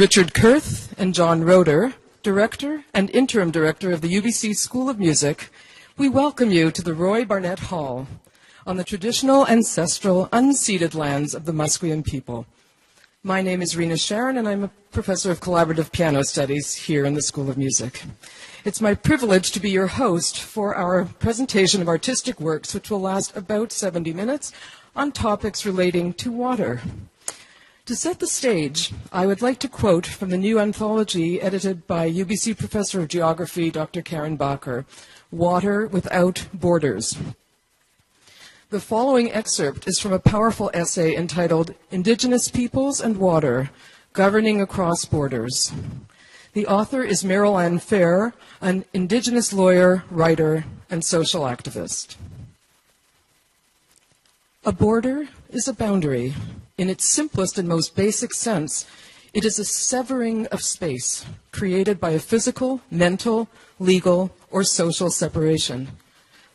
Richard Kurth and John Roeder, Director and Interim Director of the UBC School of Music, we welcome you to the Roy Barnett Hall on the traditional, ancestral, unceded lands of the Musqueam people. My name is Rena Sharon, and I'm a professor of collaborative piano studies here in the School of Music. It's my privilege to be your host for our presentation of artistic works, which will last about 70 minutes, on topics relating to water. To set the stage, I would like to quote from the new anthology edited by UBC Professor of Geography, Dr. Karen Bacher, Water Without Borders. The following excerpt is from a powerful essay entitled Indigenous Peoples and Water, Governing Across Borders. The author is Meryl Ann Fair, an Indigenous lawyer, writer, and social activist. A border is a boundary. In its simplest and most basic sense, it is a severing of space created by a physical, mental, legal, or social separation.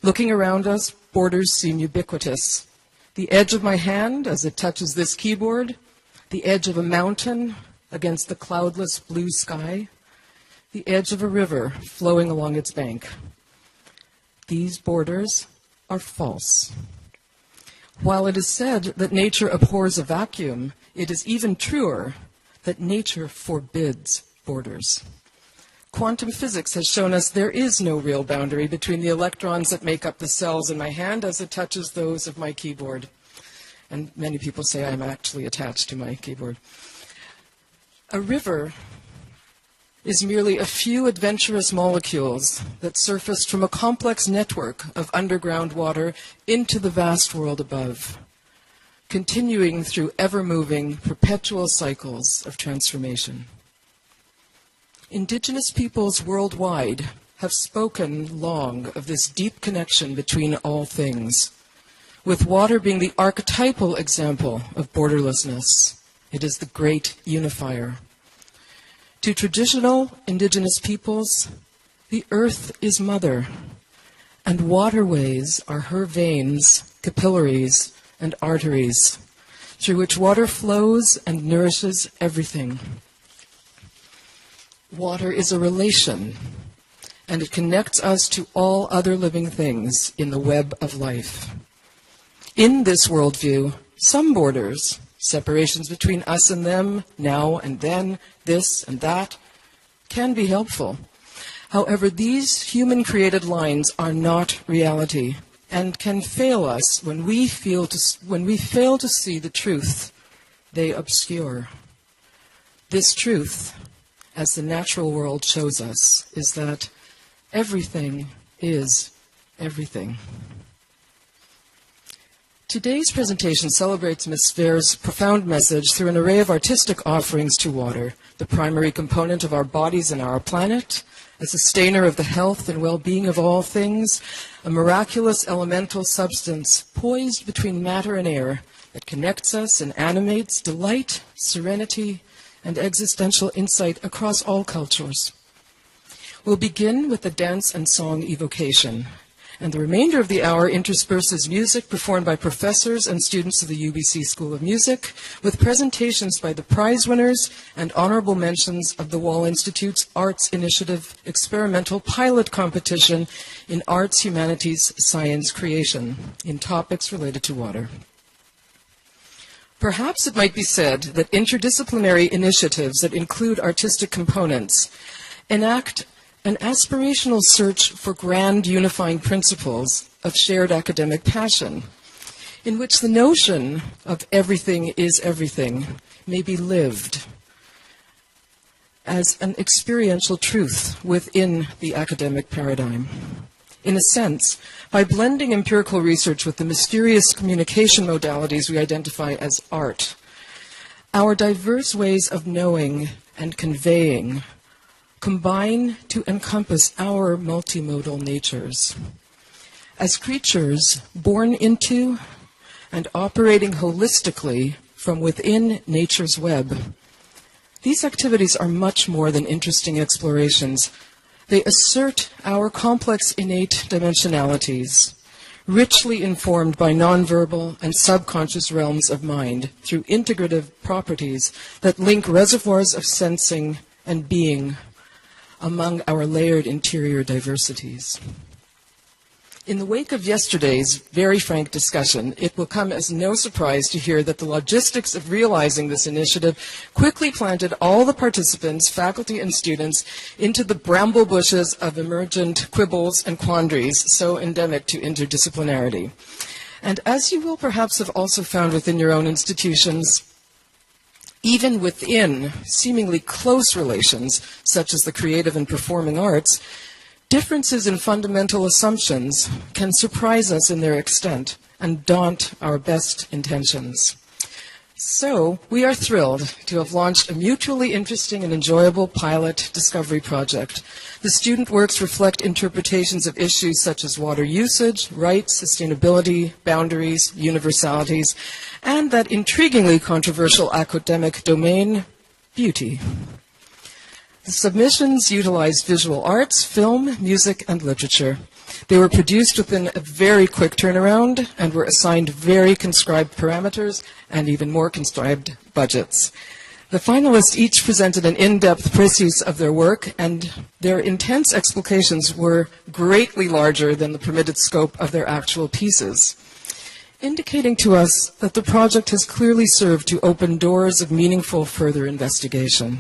Looking around us, borders seem ubiquitous. The edge of my hand as it touches this keyboard, the edge of a mountain against the cloudless blue sky, the edge of a river flowing along its bank. These borders are false. While it is said that nature abhors a vacuum, it is even truer that nature forbids borders. Quantum physics has shown us there is no real boundary between the electrons that make up the cells in my hand as it touches those of my keyboard. And many people say I'm actually attached to my keyboard. A river is merely a few adventurous molecules that surfaced from a complex network of underground water into the vast world above, continuing through ever-moving, perpetual cycles of transformation. Indigenous peoples worldwide have spoken long of this deep connection between all things, with water being the archetypal example of borderlessness. It is the great unifier. To traditional Indigenous peoples, the earth is mother, and waterways are her veins, capillaries, and arteries, through which water flows and nourishes everything. Water is a relation, and it connects us to all other living things in the web of life. In this worldview, some borders, separations between us and them, now and then, this and that, can be helpful. However, these human-created lines are not reality and can fail us when we fail to see the truth they obscure. This truth, as the natural world shows us, is that everything is everything. Today's presentation celebrates Ms. Fair's profound message through an array of artistic offerings to water, the primary component of our bodies and our planet, a sustainer of the health and well-being of all things, a miraculous elemental substance poised between matter and air that connects us and animates delight, serenity, and existential insight across all cultures. We'll begin with the dance and song evocation, and the remainder of the hour intersperses music performed by professors and students of the UBC School of Music, with presentations by the prize winners and honorable mentions of the Wall Institute's Arts Initiative Experimental Pilot Competition in Arts, Humanities, Science Creation in topics related to water. Perhaps it might be said that interdisciplinary initiatives that include artistic components enact an aspirational search for grand unifying principles of shared academic passion, in which the notion of everything is everything may be lived as an experiential truth within the academic paradigm. In a sense, by blending empirical research with the mysterious communication modalities we identify as art, our diverse ways of knowing and conveying combine to encompass our multimodal natures. As creatures born into and operating holistically from within nature's web, these activities are much more than interesting explorations. They assert our complex innate dimensionalities, richly informed by nonverbal and subconscious realms of mind through integrative properties that link reservoirs of sensing and being among our layered interior diversities. In the wake of yesterday's very frank discussion, it will come as no surprise to hear that the logistics of realizing this initiative quickly planted all the participants, faculty and students, into the bramble bushes of emergent quibbles and quandaries so endemic to interdisciplinarity. And as you will perhaps have also found within your own institutions, even within seemingly close relations, such as the creative and performing arts, differences in fundamental assumptions can surprise us in their extent and daunt our best intentions. So, we are thrilled to have launched a mutually interesting and enjoyable pilot discovery project. The student works reflect interpretations of issues such as water usage, rights, sustainability, boundaries, universalities, and that intriguingly controversial academic domain, beauty. The submissions utilized visual arts, film, music, and literature. They were produced within a very quick turnaround and were assigned very conscribed parameters and even more conscribed budgets. The finalists each presented an in-depth précis of their work, and their intense explications were greatly larger than the permitted scope of their actual pieces, indicating to us that the project has clearly served to open doors of meaningful further investigation.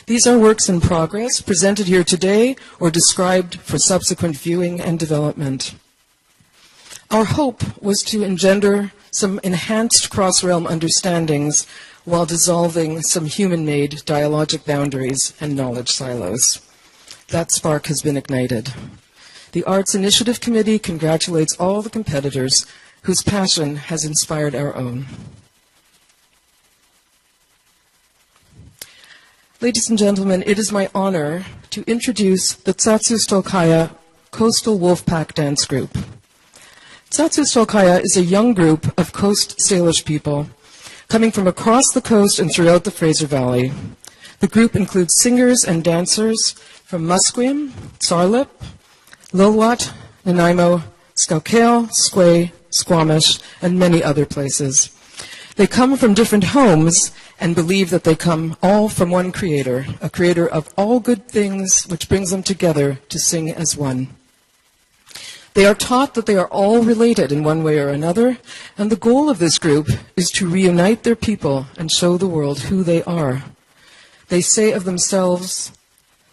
These are works in progress, presented here today or described for subsequent viewing and development. Our hope was to engender some enhanced cross-realm understandings while dissolving some human-made dialogic boundaries and knowledge silos. That spark has been ignited. The Arts Initiative Committee congratulates all the competitors whose passion has inspired our own. Ladies and gentlemen, it is my honor to introduce the Tsatsu-Stolkaya Coastal Wolfpack Dance Group. Tsatsu-Stolkaya is a young group of Coast Salish people coming from across the coast and throughout the Fraser Valley. The group includes singers and dancers from Musqueam, Tsarlip, Lilwat, Nanaimo, Scoutcale, Squay, Squamish, and many other places. They come from different homes and believe that they come all from one creator, a creator of all good things, which brings them together to sing as one. They are taught that they are all related in one way or another, and the goal of this group is to reunite their people and show the world who they are. They say of themselves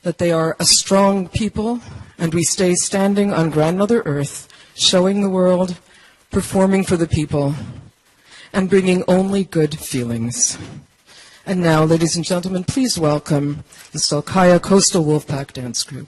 that they are a strong people, and we stay standing on Grandmother Earth, showing the world, performing for the people, and bringing only good feelings. And now, ladies and gentlemen, please welcome the Stolkaya Coastal Wolfpack Dance Group.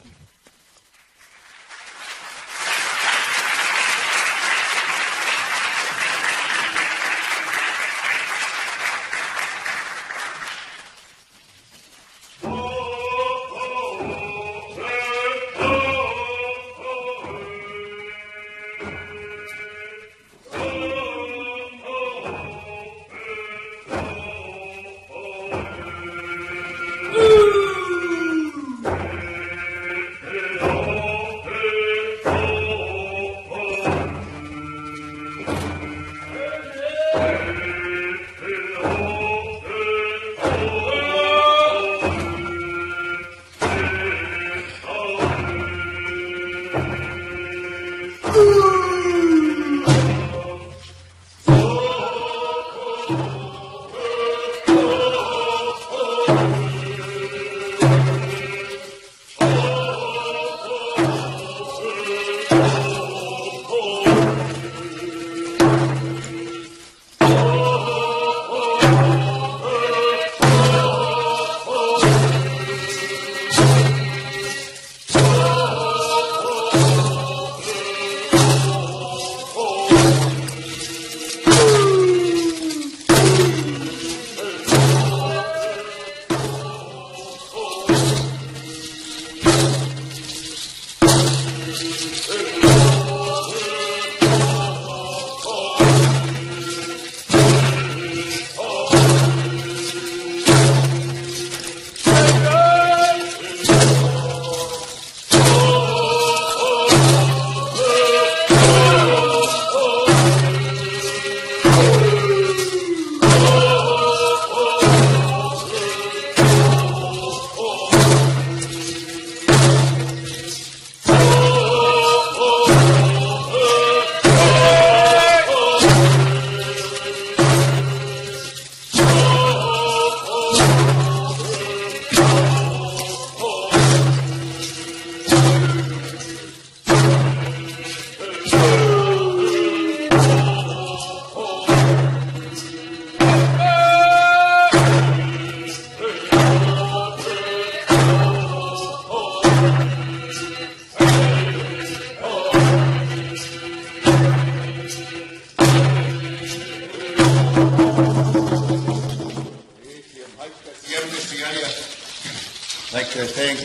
like to thank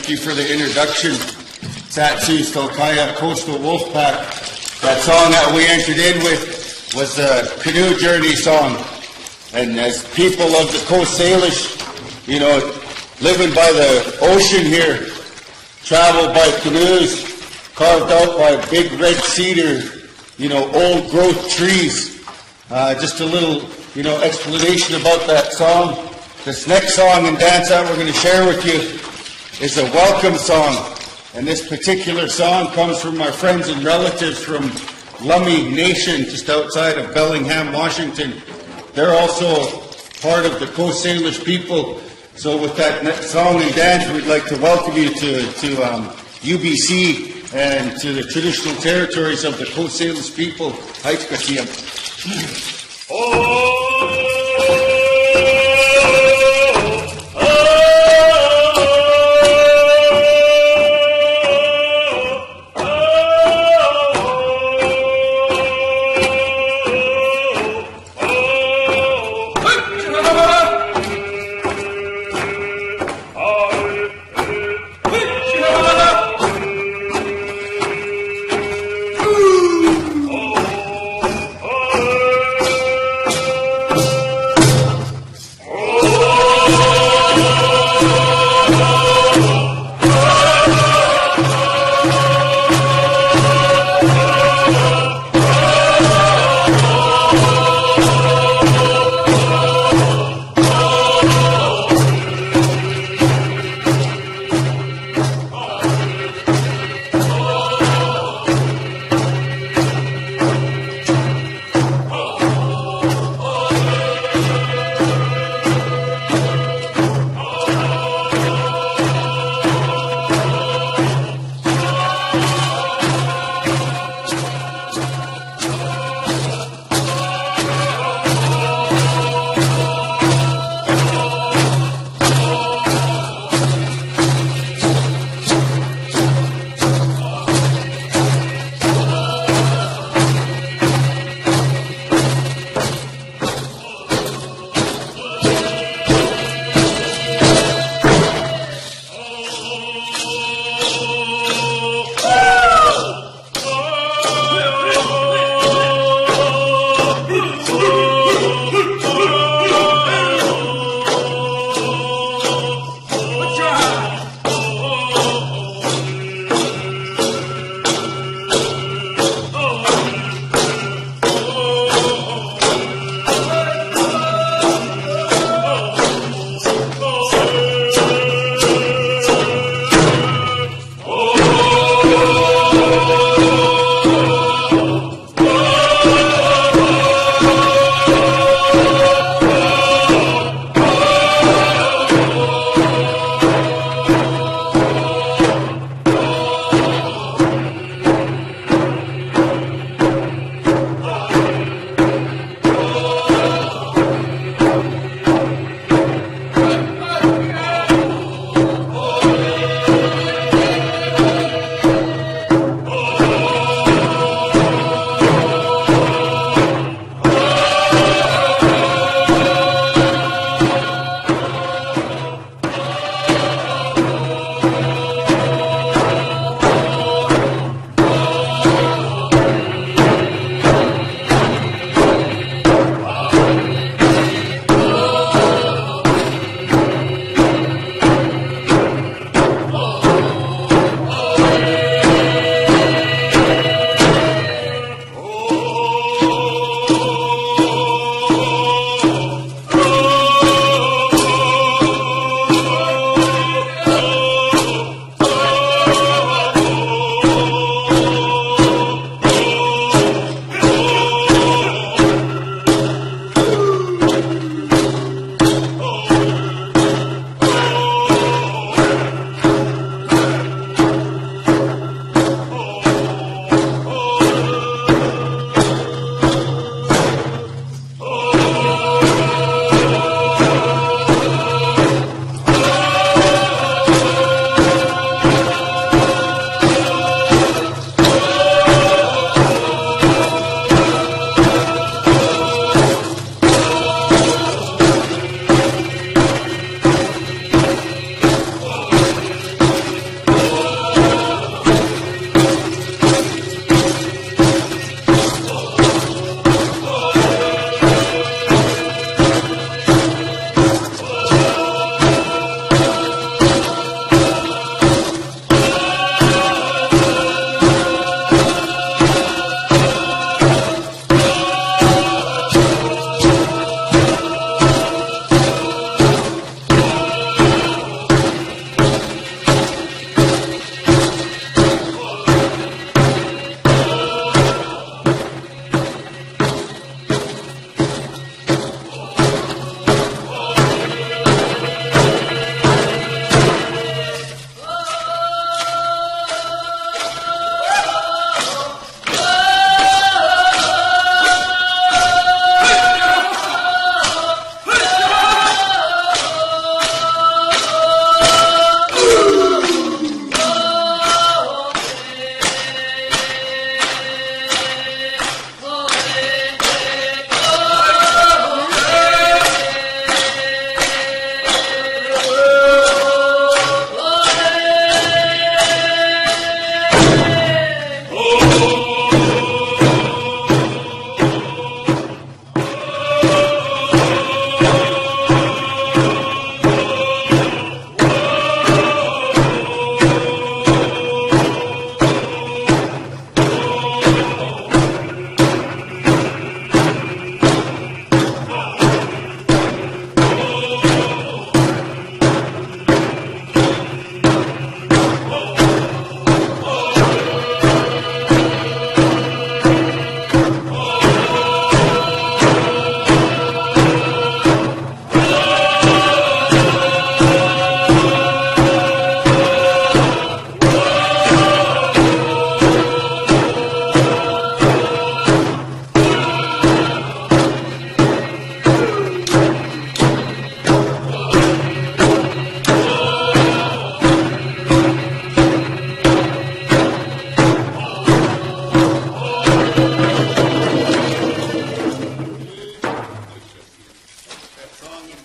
you for the introduction. Satsu Stalkaya Coastal Wolfpack. That song that we entered in with was a canoe journey song. And as people of the Coast Salish, you know, living by the ocean here, travel by canoes, carved out by big red cedar, you know, old growth trees. Just a little, you know, explanation about that song. This next song and dance that we're going to share with you is a welcome song. And this particular song comes from our friends and relatives from Lummi Nation, just outside of Bellingham, Washington. They're also part of the Coast Salish people. So with that next song and dance, we'd like to welcome you to UBC and to the traditional territories of the Coast Salish people. Haitskasiam.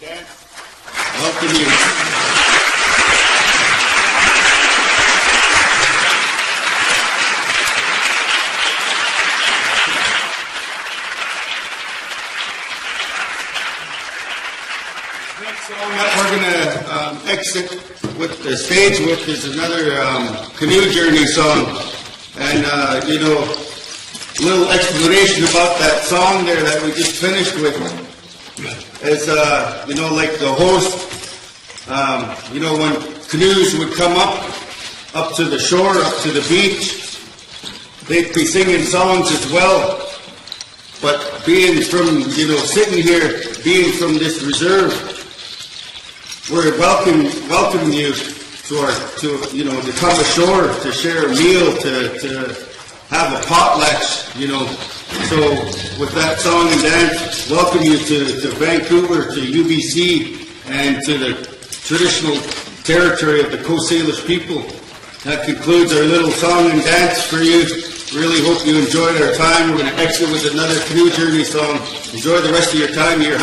dance. Welcome you. Next song that we're going to exit with the stage with is another canoe journey song. And, you know, a little explanation about that song there that we just finished with is, you know, like the host, you know, when canoes would come up to the shore, up to the beach, they'd be singing songs as well. But being from, you know, sitting here, being from this reserve, we're welcoming you to you know, to come ashore, to share a meal, to have a potlatch, you know. So with that song and dance, welcome you to Vancouver, to UBC, and to the traditional territory of the Coast Salish people. That concludes our little song and dance for you. Really hope you enjoyed our time. We're going to exit with another canoe journey song. Enjoy the rest of your time here.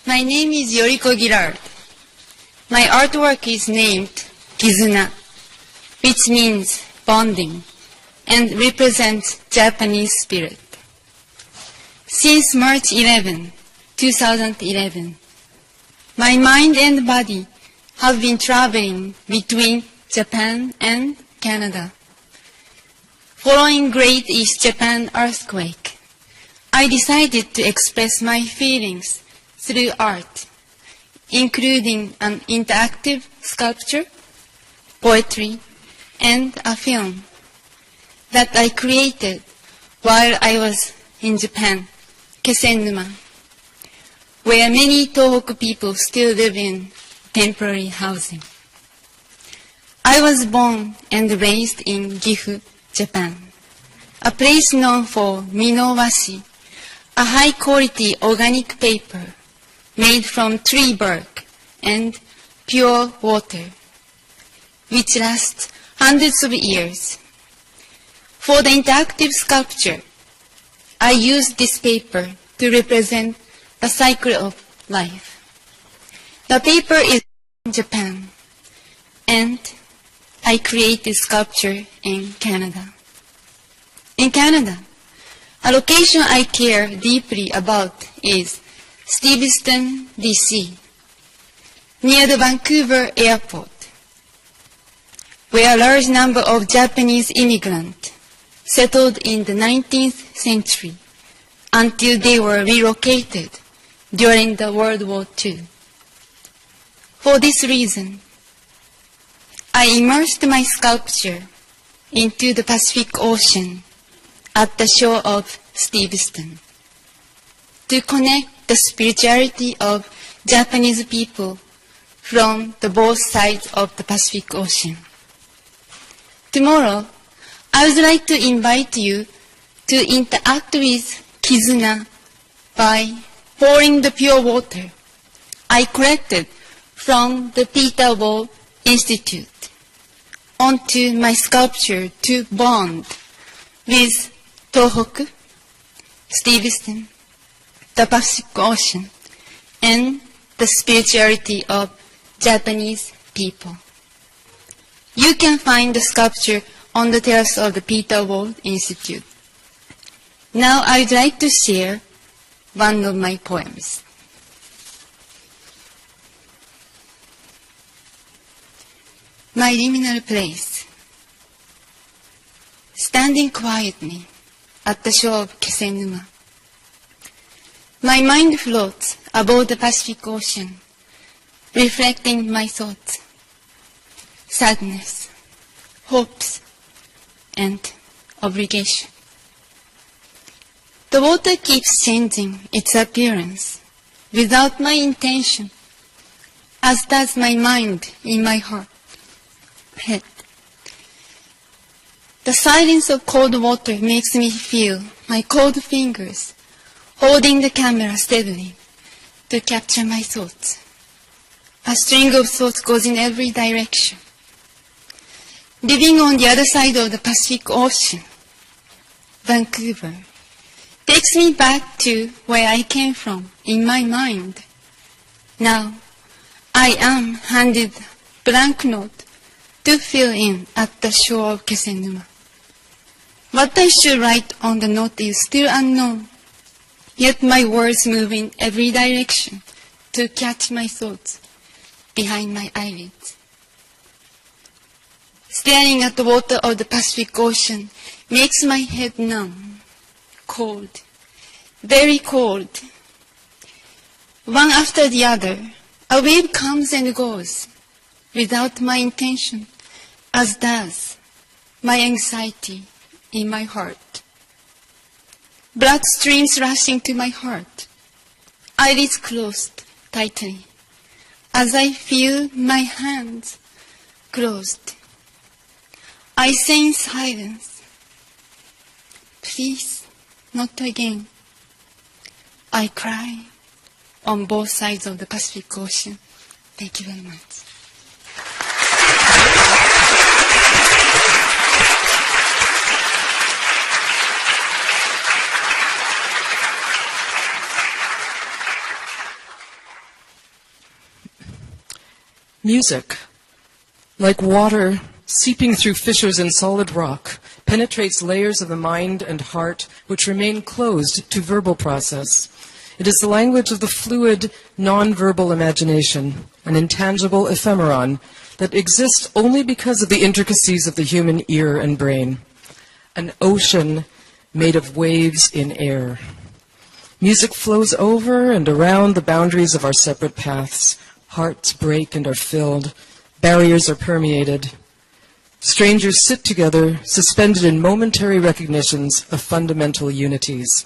My name is Yoriko Girard. My artwork is named Kizuna, which means bonding, and represents Japanese spirit. Since March 11, 2011, my mind and body have been traveling between Japan and Canada. Following Great East Japan earthquake, I decided to express my feelings through art, including an interactive sculpture, poetry, and a film that I created while I was in Japan, Kesennuma, where many Tohoku people still live in temporary housing. I was born and raised in Gifu, Japan, a place known for minowashi, a high-quality organic paper made from tree bark and pure water, which lasts hundreds of years. For the interactive sculpture, I used this paper to represent the cycle of life. The paper is in Japan, and I created sculpture in Canada. In Canada, a location I care deeply about is Steveston, BC, near the Vancouver airport, where a large number of Japanese immigrants settled in the 19th century until they were relocated during the World War II. For this reason, I immersed my sculpture into the Pacific Ocean at the shore of Steveston to connect the spirituality of Japanese people from the both sides of the Pacific Ocean. Tomorrow, I would like to invite you to interact with Kizuna by pouring the pure water I collected from the Peter Wall Institute onto my sculpture to bond with Tohoku, Stevenston, the Pacific Ocean, and the spirituality of Japanese people. You can find the sculpture on the terrace of the Peter Wall Institute. Now I would like to share one of my poems. My liminal place. Standing quietly at the shore of Kesenuma. My mind floats above the Pacific Ocean, reflecting my thoughts, sadness, hopes, and obligation. The water keeps changing its appearance without my intention, as does my mind in my head. The silence of cold water makes me feel my cold fingers holding the camera steadily to capture my thoughts. A string of thoughts goes in every direction. Living on the other side of the Pacific Ocean, Vancouver, takes me back to where I came from in my mind. Now, I am handed blank note to fill in at the shore of Kesenuma. What I should write on the note is still unknown, yet my words move in every direction to catch my thoughts behind my eyelids. Staring at the water of the Pacific Ocean makes my head numb, cold, very cold. One after the other, a wave comes and goes without my intention, as does my anxiety in my heart. Blood streams rushing to my heart, eyelids closed tightly, as I feel my hands closed. I say in silence, please, not again. I cry on both sides of the Pacific Ocean. Thank you very much. Music, like water seeping through fissures in solid rock, penetrates layers of the mind and heart which remain closed to verbal process. It is the language of the fluid, non-verbal imagination, an intangible ephemeron that exists only because of the intricacies of the human ear and brain. An ocean made of waves in air. Music flows over and around the boundaries of our separate paths. Hearts break and are filled. Barriers are permeated. Strangers sit together, suspended in momentary recognitions of fundamental unities.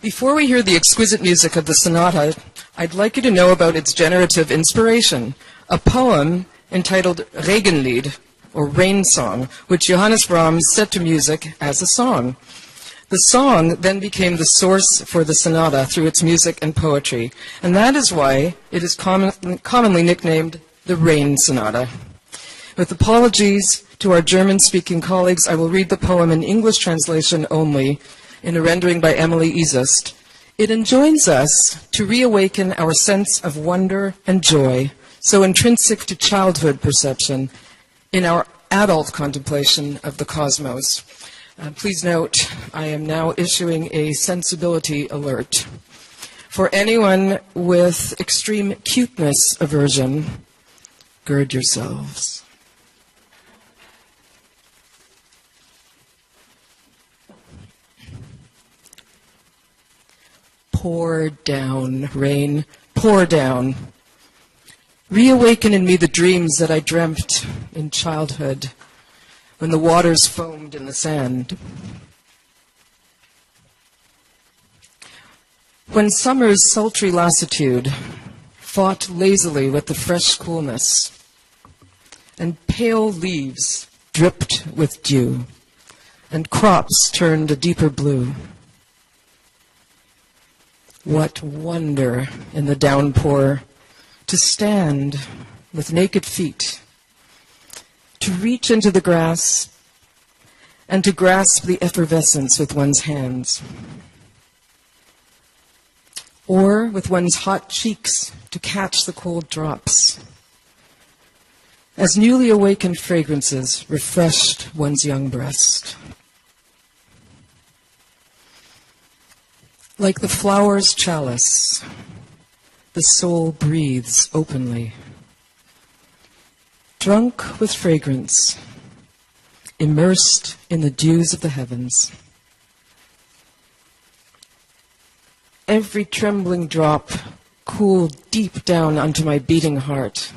Before we hear the exquisite music of the sonata, I'd like you to know about its generative inspiration, a poem entitled Regenlied, or Rain Song, which Johannes Brahms set to music as a song. The song then became the source for the sonata through its music and poetry, and that is why it is commonly nicknamed the Rain Sonata. With apologies to our German-speaking colleagues, I will read the poem in English translation only, in a rendering by Emily Izust. It enjoins us to reawaken our sense of wonder and joy, so intrinsic to childhood perception, in our adult contemplation of the cosmos. Please note, I am now issuing a sensibility alert. For anyone with extreme cuteness aversion, gird yourselves. Pour down, rain, pour down. Reawaken in me the dreams that I dreamt in childhood, when the waters foamed in the sand. When summer's sultry lassitude fought lazily with the fresh coolness, and pale leaves dripped with dew, and crops turned a deeper blue. What wonder in the downpour to stand with naked feet, to reach into the grass and to grasp the effervescence with one's hands, or with one's hot cheeks to catch the cold drops, as newly awakened fragrances refreshed one's young breast. Like the flower's chalice, the soul breathes openly, drunk with fragrance, immersed in the dews of the heavens. Every trembling drop cooled deep down unto my beating heart,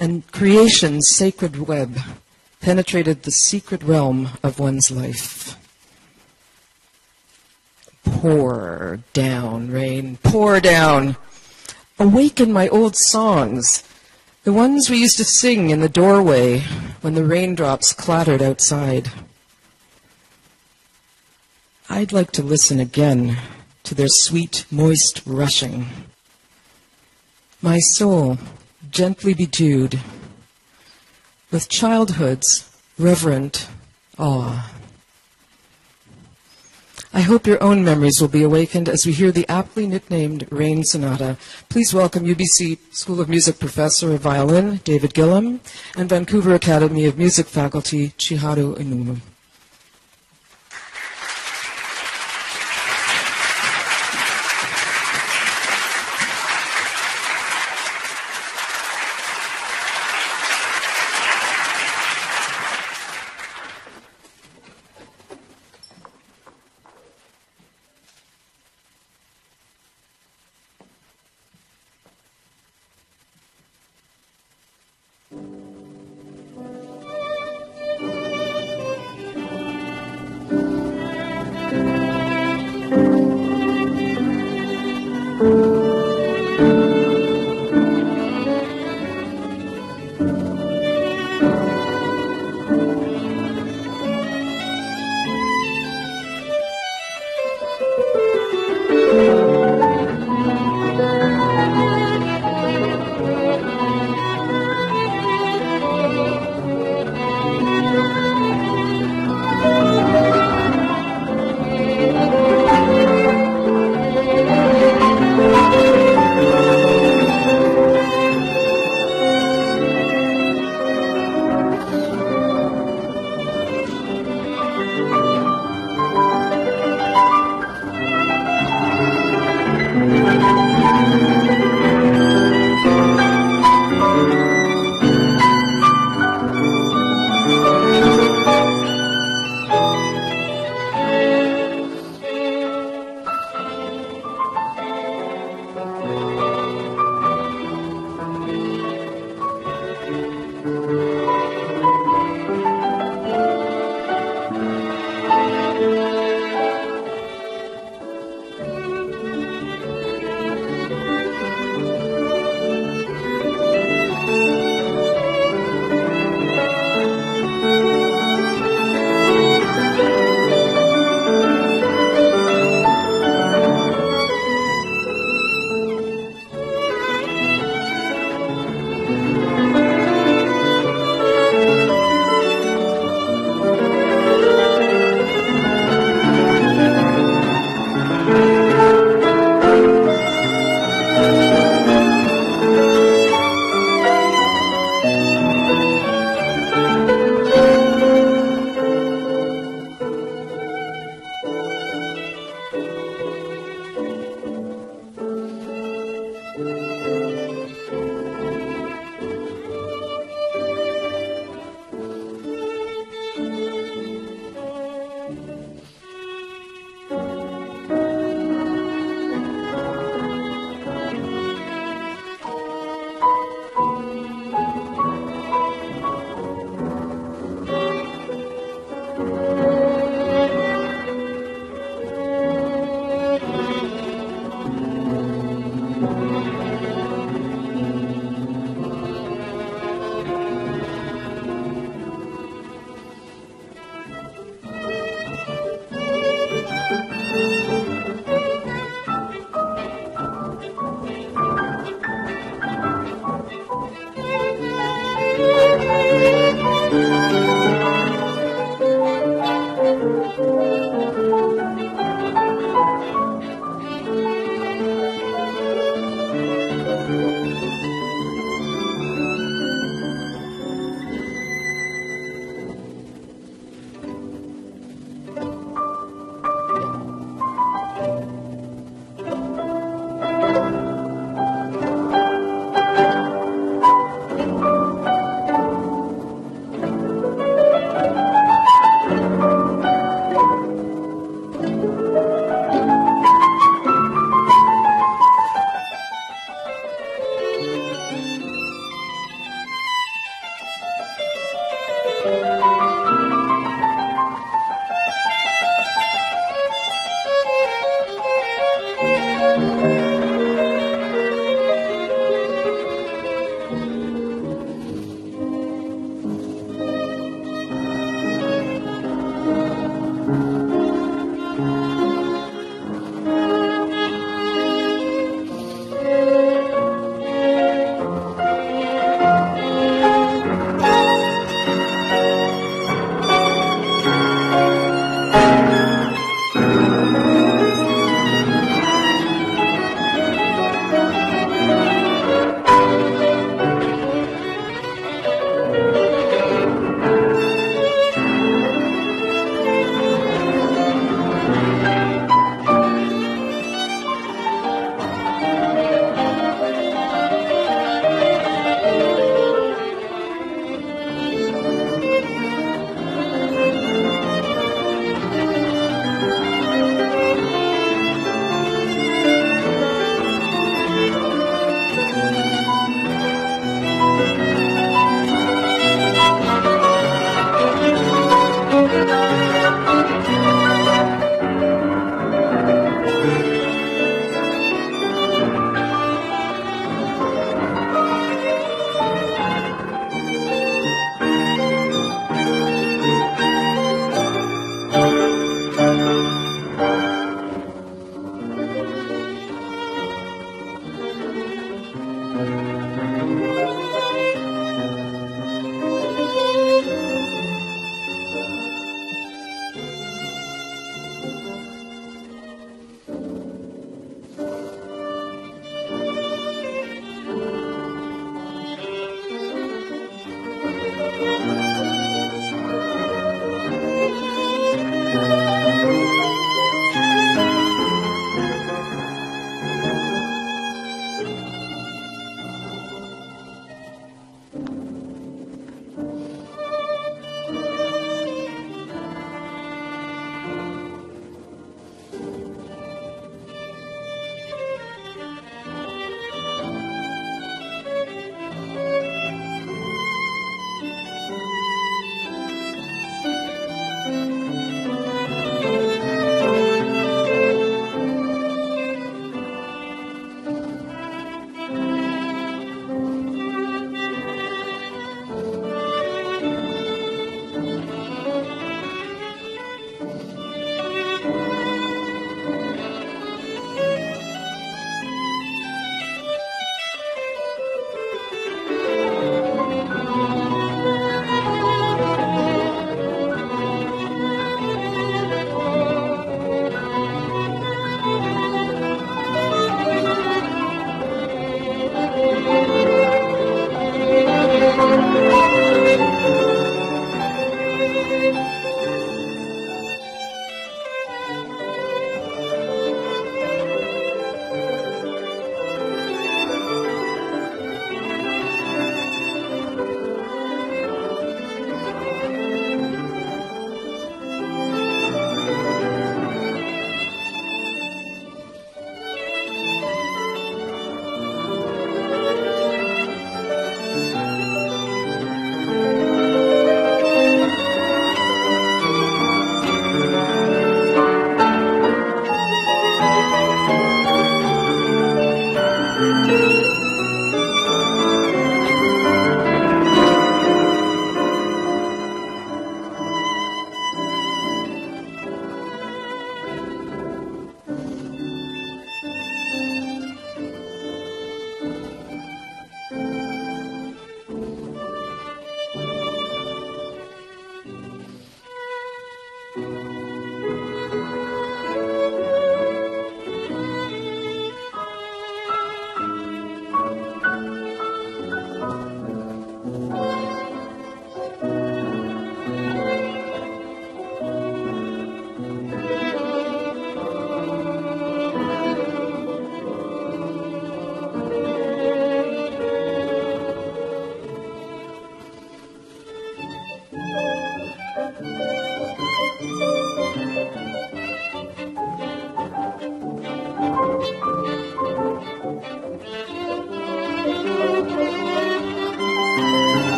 and creation's sacred web penetrated the secret realm of one's life. Pour down, rain, pour down. Awaken my old songs, the ones we used to sing in the doorway when the raindrops clattered outside. I'd like to listen again to their sweet, moist rushing. My soul gently bedewed with childhood's reverent awe. I hope your own memories will be awakened as we hear the aptly nicknamed Rain Sonata. Please welcome UBC School of Music Professor of Violin, David Gillum, and Vancouver Academy of Music faculty, Chiharu Inumu.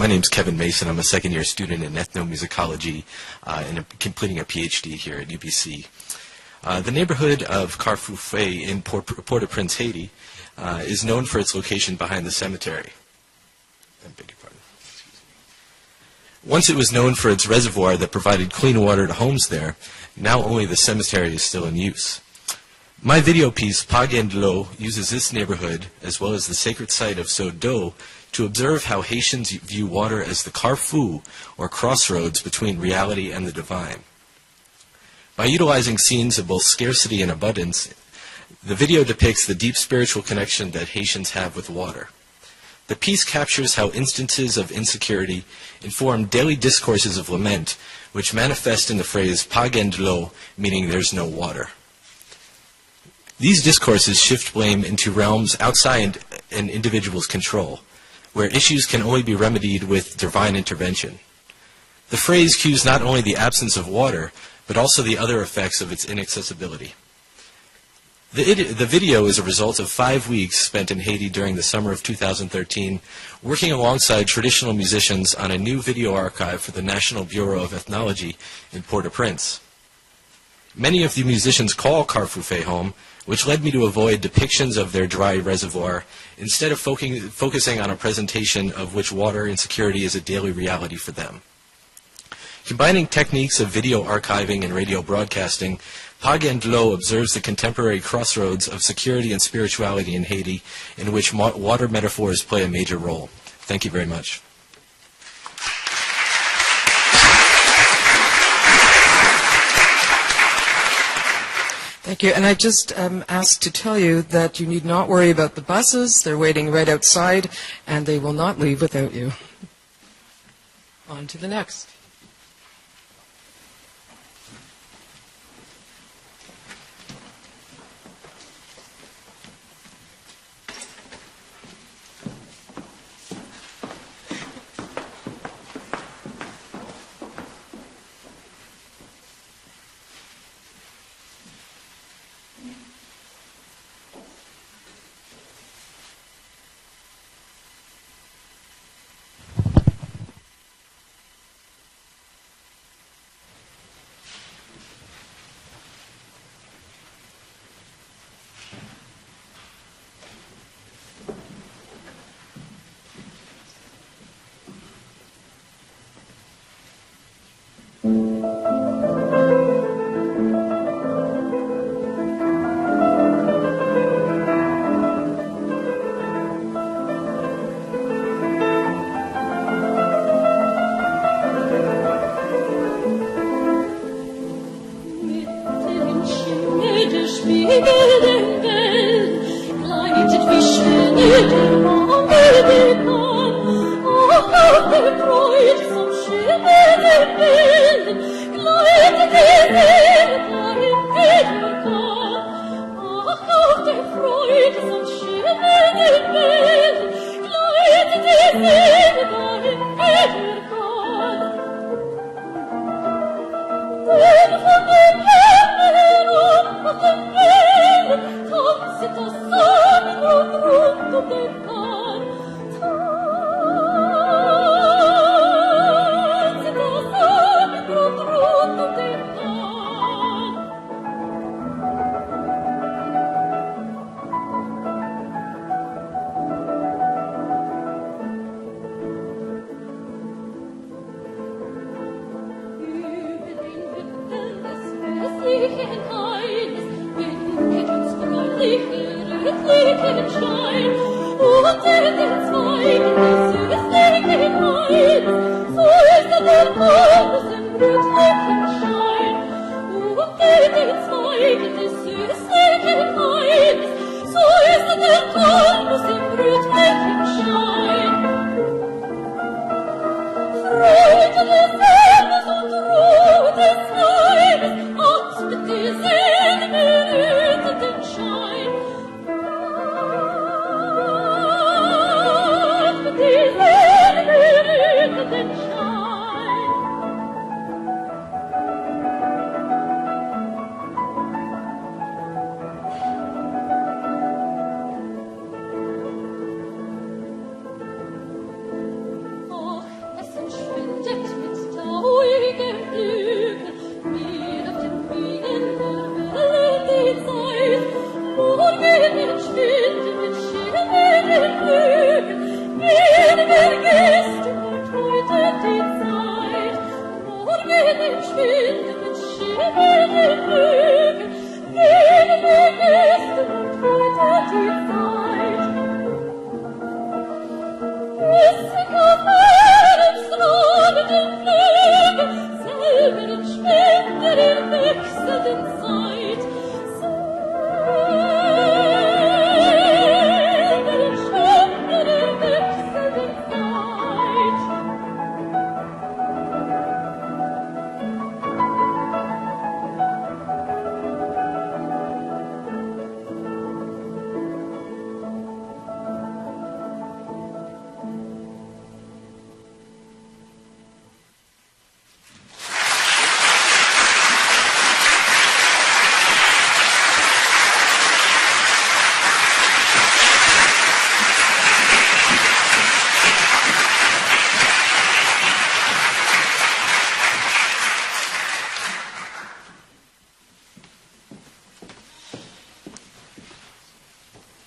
My name's Kevin Mason. I'm a second-year student in ethnomusicology and I'm completing a PhD here at UBC. The neighborhood of Carrefour in Port-au-Prince, Haiti, is known for its location behind the cemetery. I beg your pardon. Once it was known for its reservoir that provided clean water to homes there, now only the cemetery is still in use. My video piece, Paguen de l'eau, uses this neighborhood, as well as the sacred site of Seau d'Eau, to observe how Haitians view water as the carrefour, or crossroads between reality and the divine. By utilizing scenes of both scarcity and abundance, the video depicts the deep spiritual connection that Haitians have with water. The piece captures how instances of insecurity inform daily discourses of lament, which manifest in the phrase Paguen de l'eau, meaning there's no water. These discourses shift blame into realms outside an individual's control, where issues can only be remedied with divine intervention. The phrase cues not only the absence of water, but also the other effects of its inaccessibility. The video is a result of 5 weeks spent in Haiti during the summer of 2013, working alongside traditional musicians on a new video archive for the National Bureau of Ethnology in Port-au-Prince. Many of the musicians call Carrefour home, which led me to avoid depictions of their dry reservoir, instead of focusing on a presentation of which water insecurity is a daily reality for them. Combining techniques of video archiving and radio broadcasting, Paguen de l'eau observes the contemporary crossroads of security and spirituality in Haiti, in which water metaphors play a major role. Thank you very much. Thank you. And I just asked to tell you that you need not worry about the buses. They're waiting right outside, and they will not leave without you. On to the next.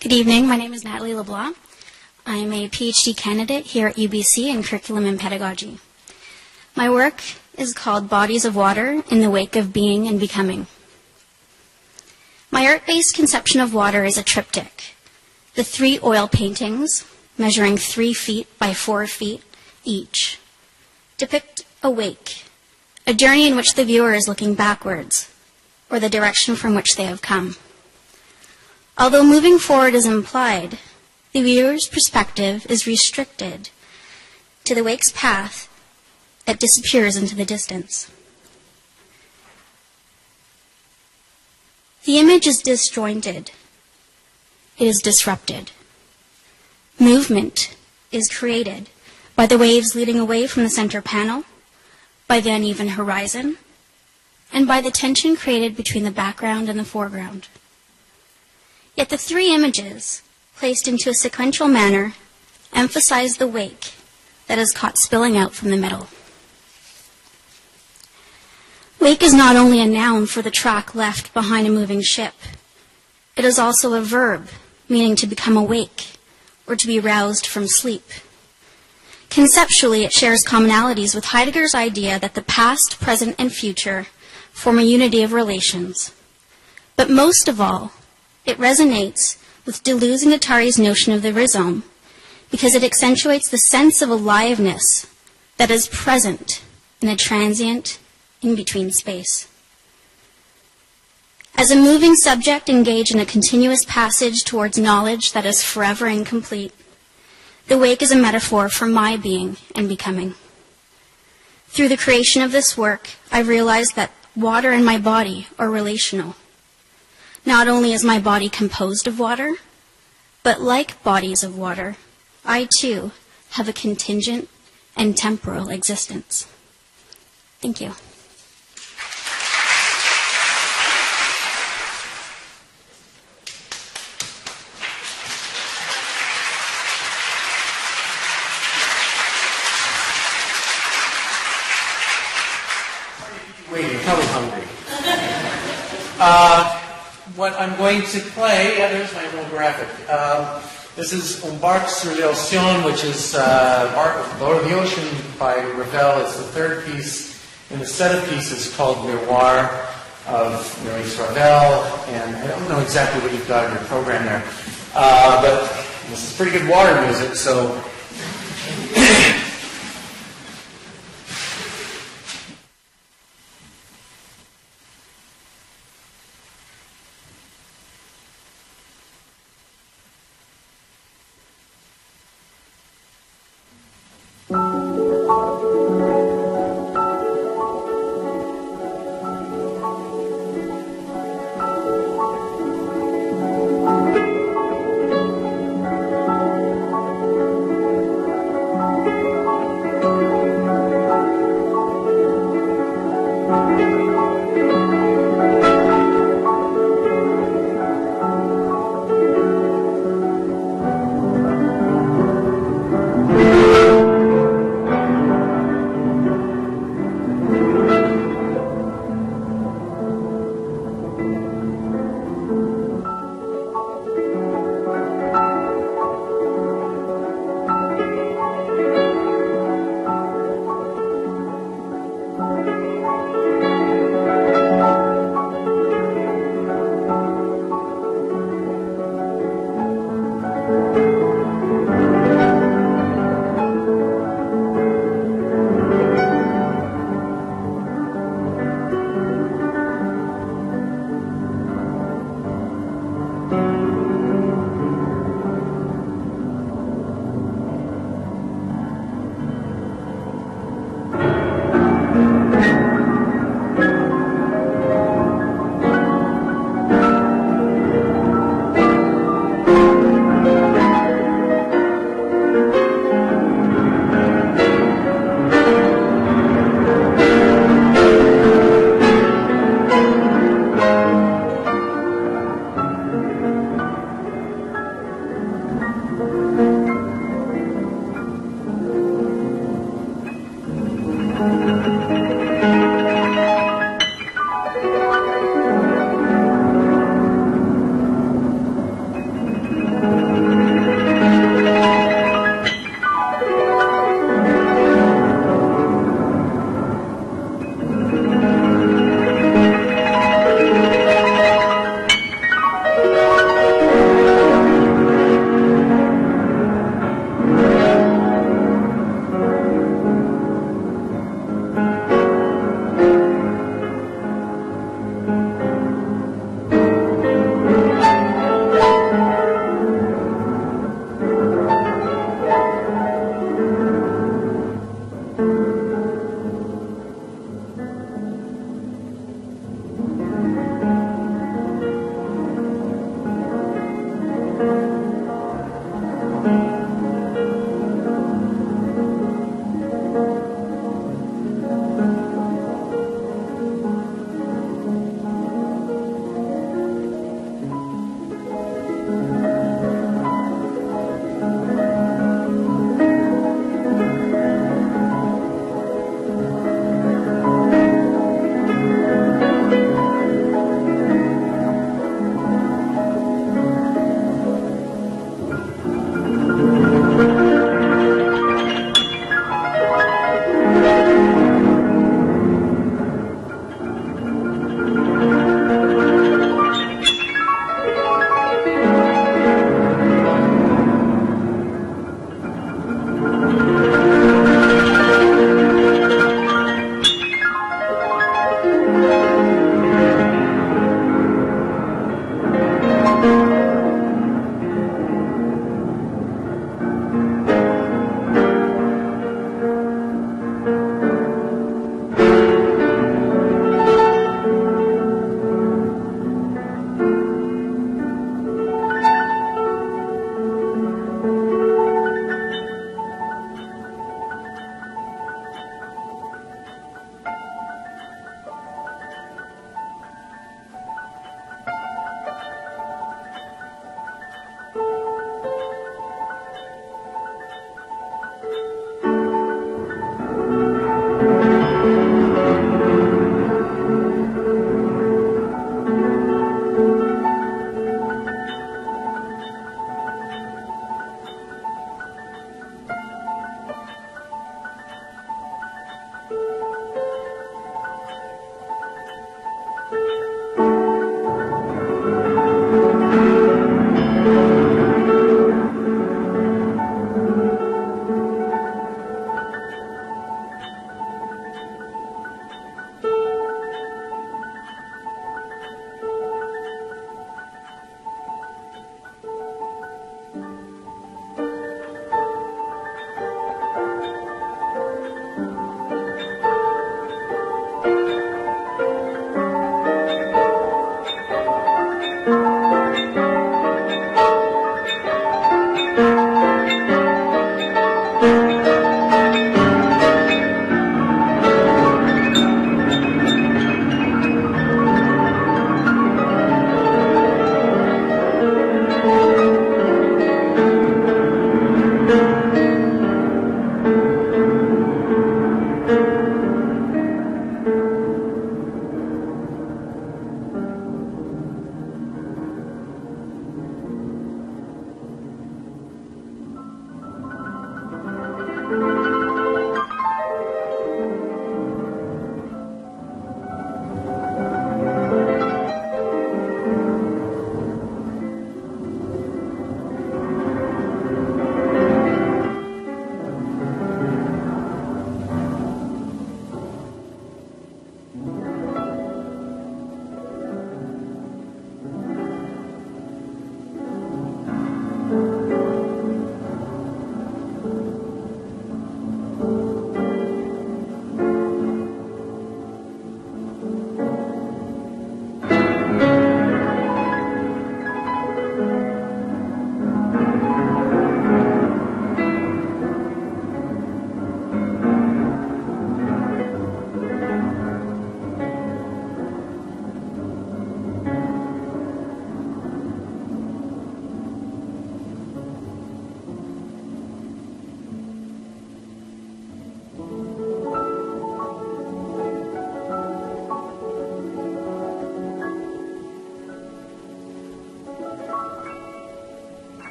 Good evening. My name is Natalie LeBlanc. I'm a PhD candidate here at UBC in Curriculum and Pedagogy. My work is called Bodies of Water in the Wake of Being and Becoming. My art-based conception of water is a triptych. The 3 oil paintings, measuring 3 feet by 4 feet each, depict a wake, a journey in which the viewer is looking backwards, or the direction from which they have come. Although moving forward is implied, the viewer's perspective is restricted to the wake's path that disappears into the distance. The image is disjointed. It is disrupted. Movement is created by the waves leading away from the center panel, by the uneven horizon, and by the tension created between the background and the foreground. Yet the 3 images, placed into a sequential manner, emphasize the wake that is caught spilling out from the middle. Wake is not only a noun for the track left behind a moving ship. It is also a verb, meaning to become awake or to be roused from sleep. Conceptually, it shares commonalities with Heidegger's idea that the past, present, and future form a unity of relations. But most of all, it resonates with Deleuze and Guattari's notion of the rhizome, because it accentuates the sense of aliveness that is present in a transient, in-between space. As a moving subject engaged in a continuous passage towards knowledge that is forever incomplete, the wake is a metaphor for my being and becoming. Through the creation of this work, I've realized that water and my body are relational. Not only is my body composed of water, but like bodies of water, I too have a contingent and temporal existence. Thank you. Waiting, probably hungry. What I'm going to play, there's my little graphic. This is Embarque sur l'Océan, which is Over the Ocean by Ravel. It's the 3rd piece in the set of pieces called Miroir of Maurice Ravel. And I don't know exactly what you've got in your program there. But this is pretty good water music, so...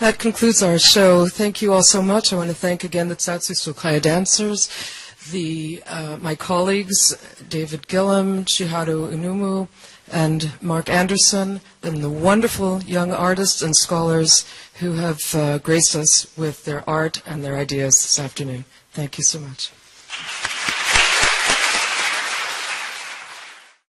That concludes our show. Thank you all so much. I want to thank again the Tsatsu Sokaya dancers, my colleagues, David Gillum, Chiharu Inumu, and Mark Anderson, and the wonderful young artists and scholars who have graced us with their art and their ideas this afternoon. Thank you so much.